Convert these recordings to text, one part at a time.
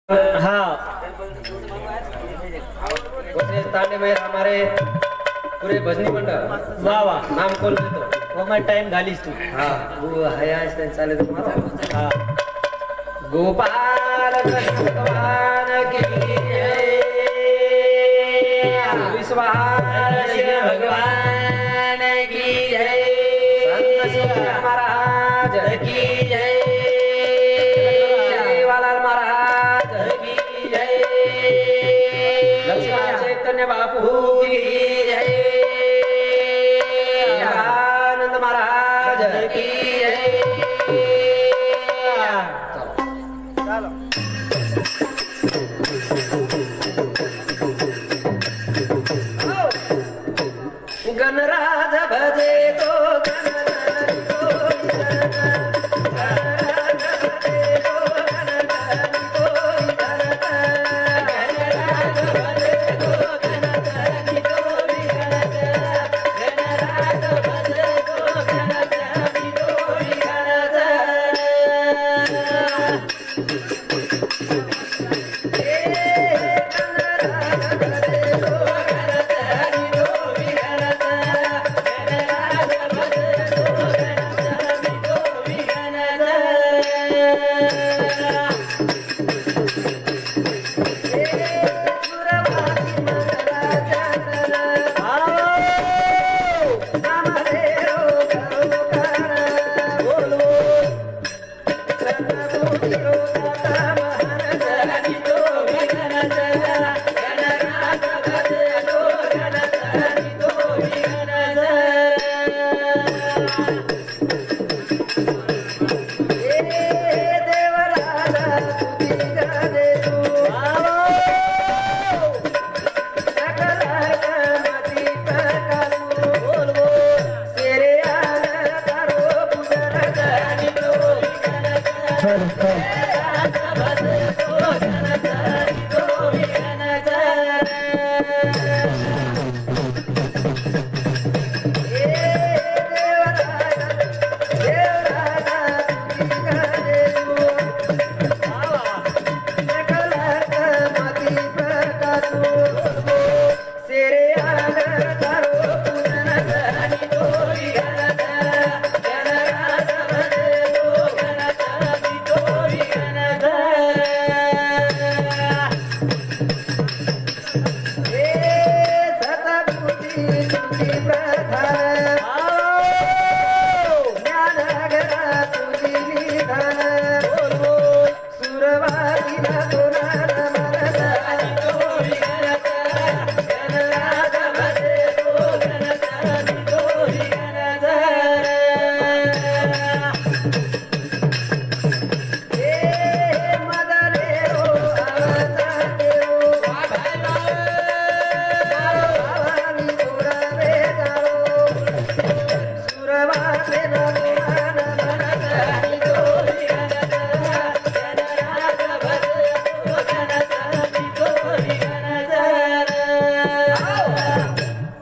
हाँ तांडे में हमारे पूरे भजनी मंडल वाह वाह नाम कौन ले तो वो मैं टाइम गालीस तू हाँ वो है आज तक चाले तो मारा हाँ गोपाल कृष्ण भगवान की विश्वास भगवान की जय संत शिव महाराज की जय सेवालाल महाराज की जय लक्ष्मण चैतन्य बापू की जय आनंद महाराज की जय चलो गणराज भजे तो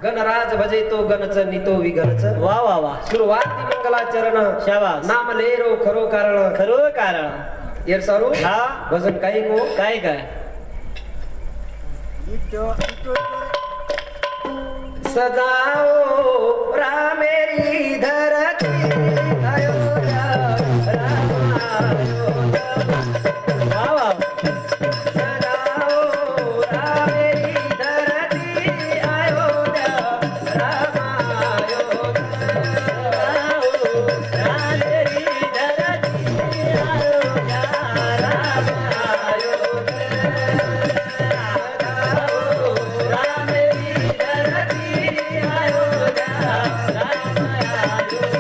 गणराज भजे तो गणच नितो विगणच वाह वाह वाह सुरुवाती मंगलाचरण शाबाश नाम लेरो खरो कारण येर सारू हाँ भजन काही को काय सजाओ रामेरी धरती अयोध्या वाह वाह Ayo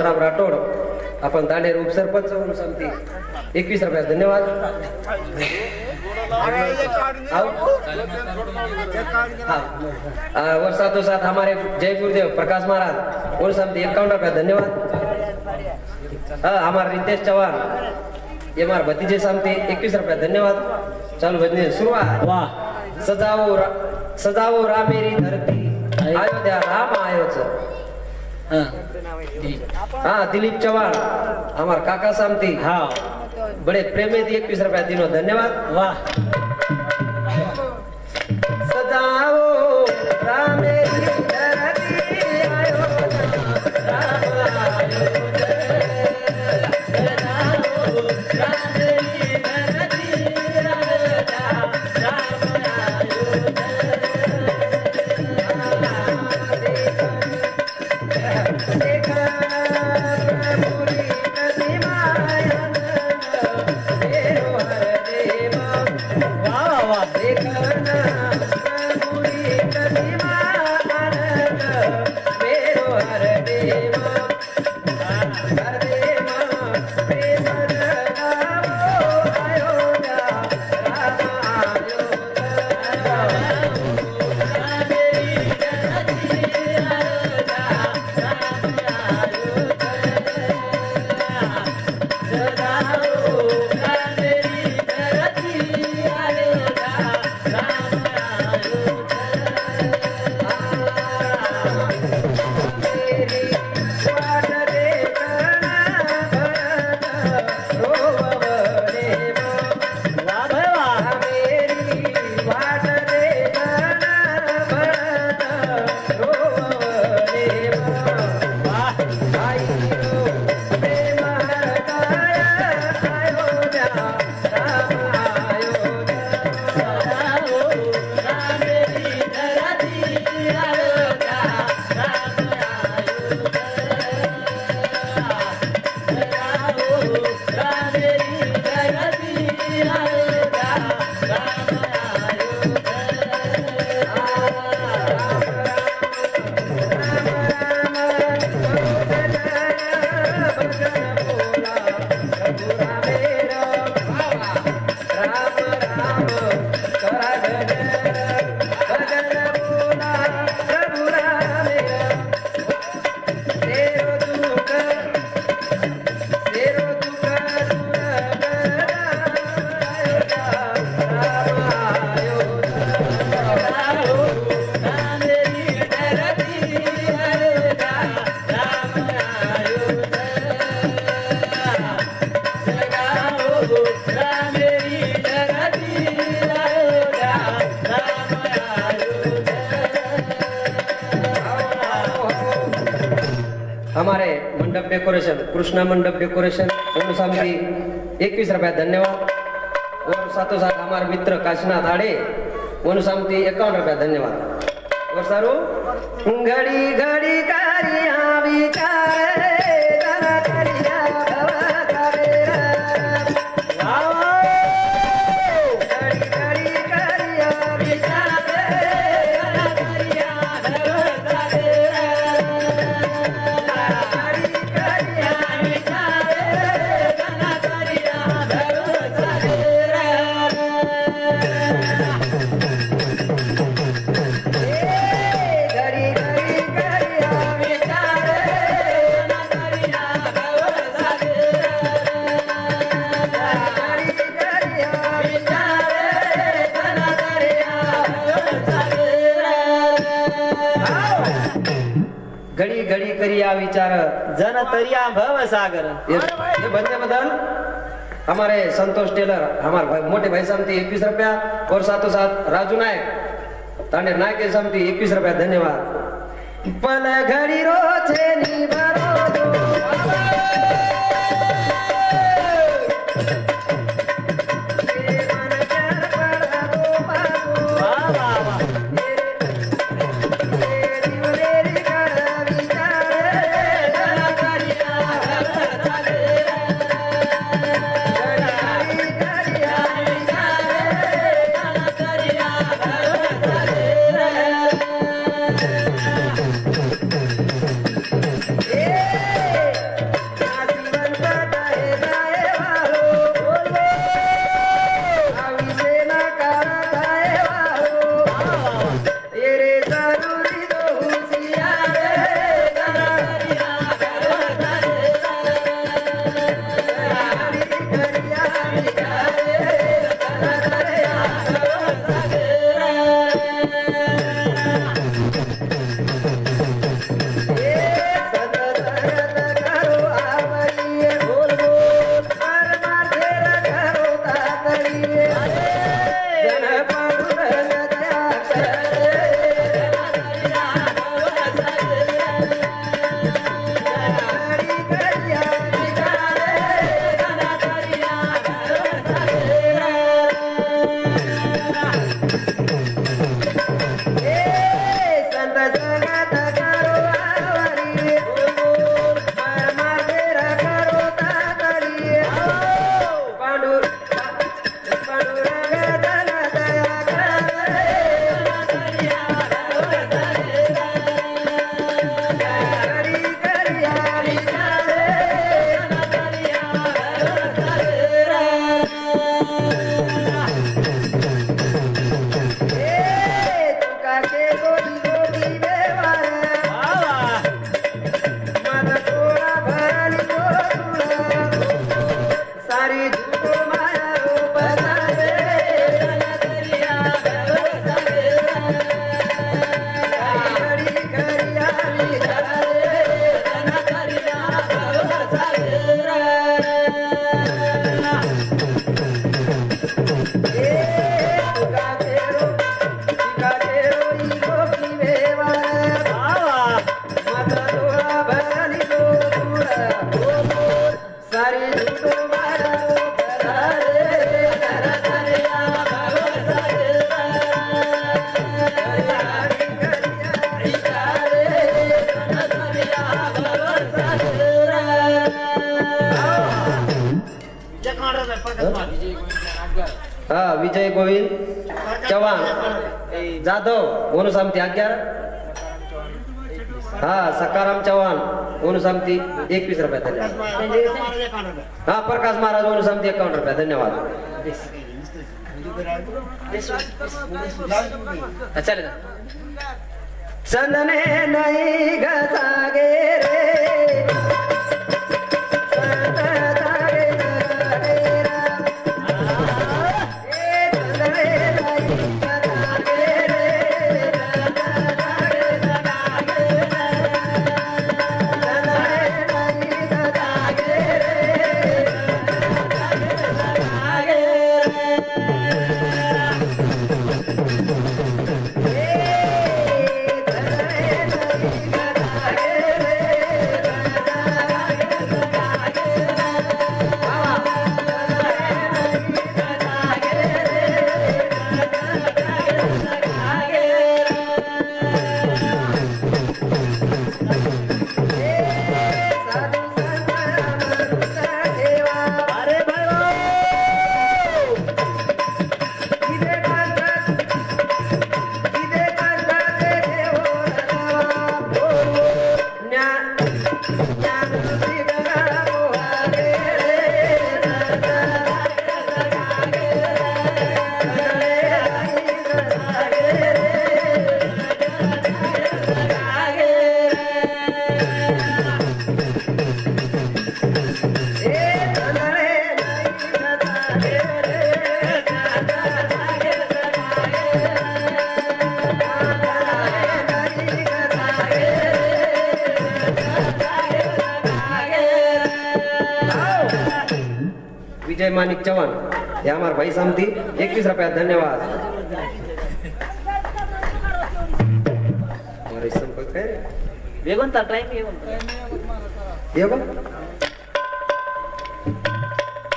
घनश्याम राठोड आपण दांडेर उपसरपंच म्हणून सांगते 21 रुपये धन्यवाद. और साथों साथ हमारे जय गुरुदेव प्रकाश महाराज और समझे 51 रुपये धन्यवाद. हमारे रितेश चौहान ये हमारे भतीजे सामने 21 रुपये धन्यवाद. चलो भजने शुरुआत. वाह सजाओ राम मेरी धरती अयोध्या राम आयोच. हाँ दिलीप चौहान हमारे काका सामती हाँ बड़े प्रेमी 21 रुपया दिनों धन्यवाद. वाह सजाओ राम मेरी धरती अयोध्या राम आयोज. सजाओ राम मेरी धरती अयोध्या राम आयोज. हमारे मंडप डेकोरेशन कृष्णा मंडप डेकोरेशन समिति 21 रुपया धन्यवाद. और साथों साथ हमारे मित्र काशीनाथ आड़े समिति 51 रुपया धन्यवाद. और सारू घड़ी घड़ी कारिया विचार घड़ी घड़ी करिया विचार जन तरिया भव सागर. ये बनने बदल हमारे संतोष टेलर हमारे मोटे भाई समिति 21 रुपया. और साथों साथ राजू नायक तांडेर नायक समिति 21 रुपया धन्यवाद. पल घड़ी रो छे नी भरो Yeah. हा विजय गोविंद चव्हाण जाधव अनुसामती 11 हा सकाराम चव्हाण अनुसामती 21 रुपये धन्यवाद हा प्रकाश महाराज अनुसामती 51 रुपये धन्यवाद चालेल चंदने नाही गजागे रे विजय मानिक चव्हाण हे हमारे भाई समती 21 रुपया धन्यवाद हमारे संपर्क है वेगोंता टाइम ये बा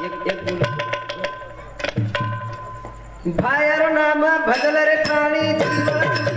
एक भायर नाम भजल रे प्राणी जीवन की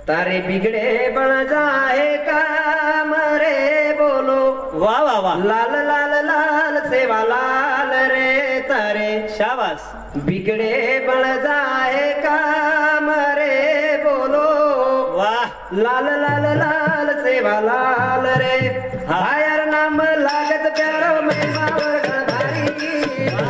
तारे बिगड़े बन जाए काम रे बोलो वाह वाह वाह लाल लाल लाल सेवा लाल रे तारे शाबाश बिगड़े बन जाए काम रे बोलो वाह लाल लाल लाल सेवा लाल रे हायर नाम लागत प्यारो महिमा वर्ग भारी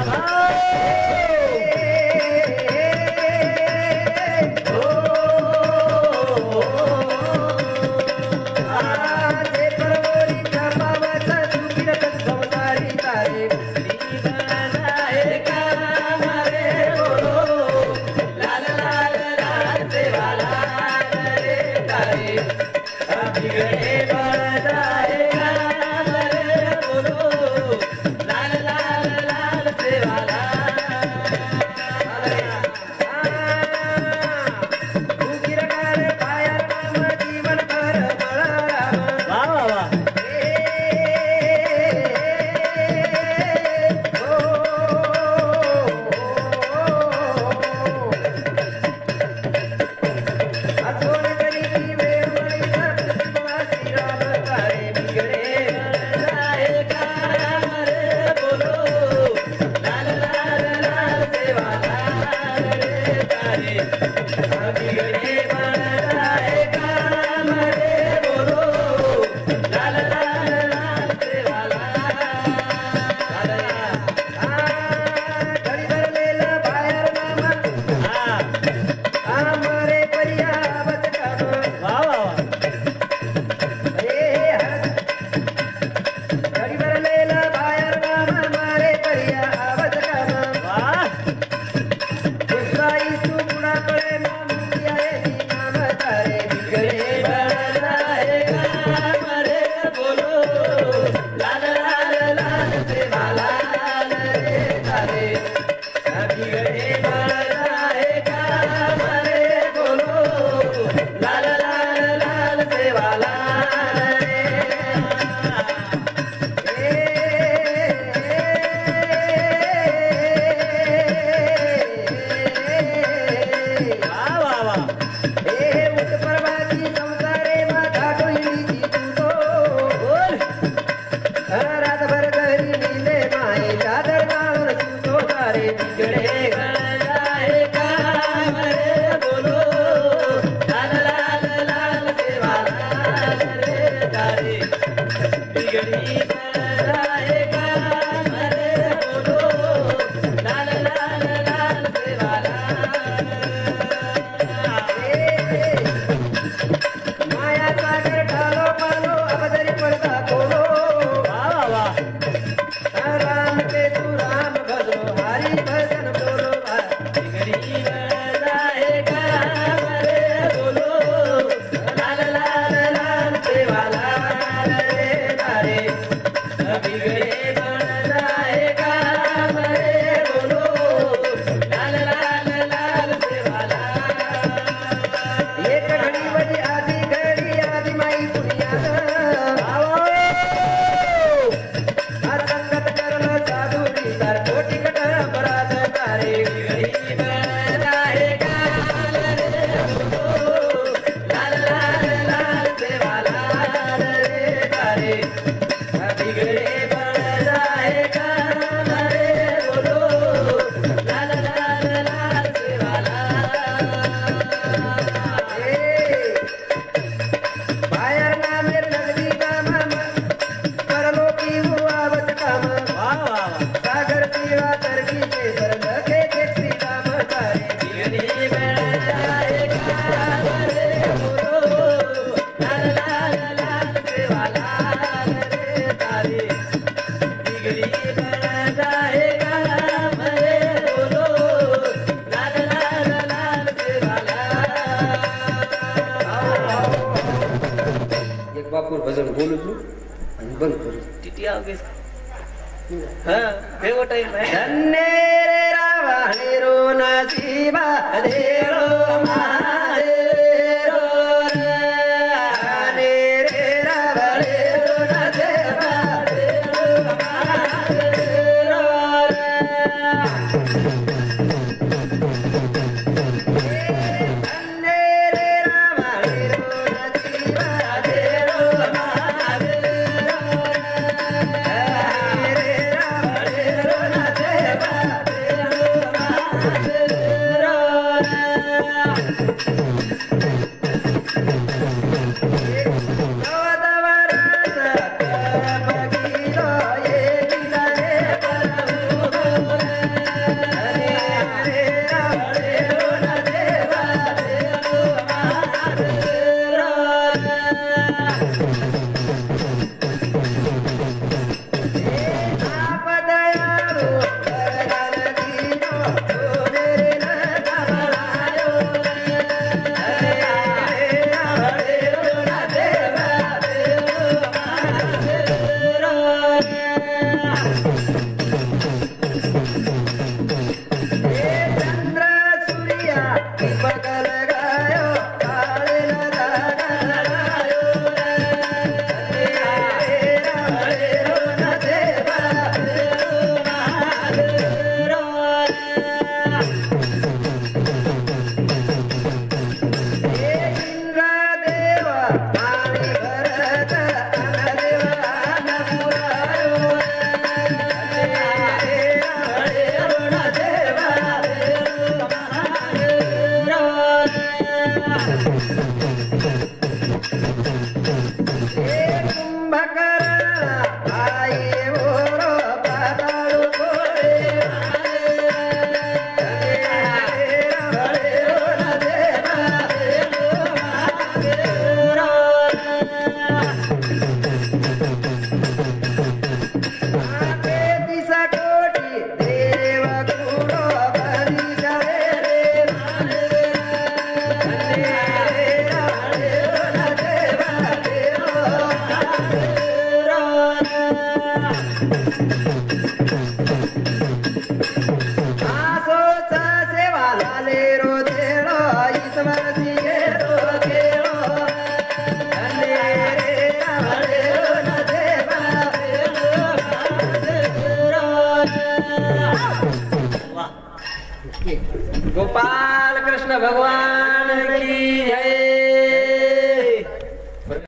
बिगड़े गण जाए काम रे बोलो लाल लाल लाल सेवा लाल रे तारे बिगड़ी गण जाए काम रे बोलो लाल लाल लाल सेवा लाल माया सागर ढालो पालो अब दरी पड़ता खोलो वाह वाह राम के तू राम भजो हरि भजन बोलो बिगड़ी गण जाए काम रे बोलो लाल लाल लाल सेवा लाल रे तारे बिगड़े गण जाए काम रे बोलो लाल लाल लाल सेवा लाल एक घड़ी बजी आधी माई पुनिया संगत करल साधुरी तार कोटि कट अपराध तारे बिगड़ी गण जाए काम रे बोलो लाल लाल लाल सेवा लाल रे तारे बिगड़े गण जाए काम रे बोलो लाल लाल लाल सेवा लाल बाहेर नामेर नगदी काम करलो की आवत काम वाह वाह सागर पीवा तरकी के सरल के देखती काम तारे बिगड़ी गण जाए काम रे बोलो लाल लाल लाल सेवा लाल रे तारे बिगड़ी गण जाए काम रे बोलो लाल लाल लाल सेवा लाल एक बापूर भजन बोलू तू आणि बंद करू टीटी आओगे हाँ देखो टाइम है धन्य रे रावणे रो नसीबा देरो मारेरो रे रे रावणे रो नसीबा देरो मारेरो धन्य रे रावणे रो नसीबा देरो मारेरो रे रावणे रो नसीबा देरो मारेरो गोपाल कृष्ण भगवान की जय।